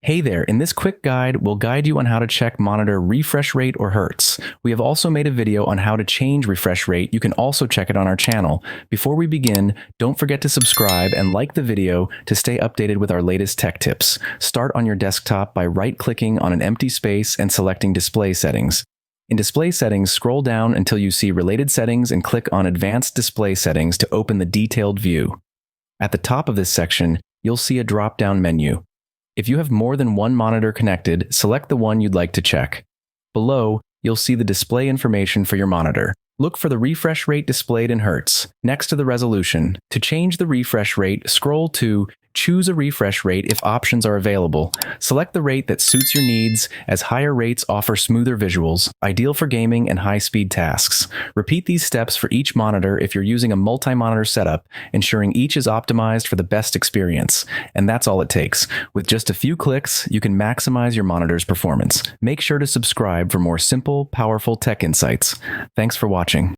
Hey there, in this quick guide, we'll guide you on how to check monitor refresh rate or Hertz. We have also made a video on how to change refresh rate. You can also check it on our channel. Before we begin, don't forget to subscribe and like the video to stay updated with our latest tech tips. Start on your desktop by right-clicking on an empty space and selecting Display Settings. In Display Settings, scroll down until you see Related Settings and click on Advanced Display Settings to open the detailed view. At the top of this section, you'll see a drop-down menu. If you have more than one monitor connected, select the one you'd like to check. Below, you'll see the display information for your monitor. Look for the refresh rate displayed in Hertz, next to the resolution. To change the refresh rate, scroll to Choose a refresh rate if options are available. Select the rate that suits your needs, as higher rates offer smoother visuals, ideal for gaming and high-speed tasks. Repeat these steps for each monitor if you're using a multi-monitor setup, ensuring each is optimized for the best experience. And that's all it takes. With just a few clicks, you can maximize your monitor's performance. Make sure to subscribe for more simple, powerful tech insights. Thanks for watching.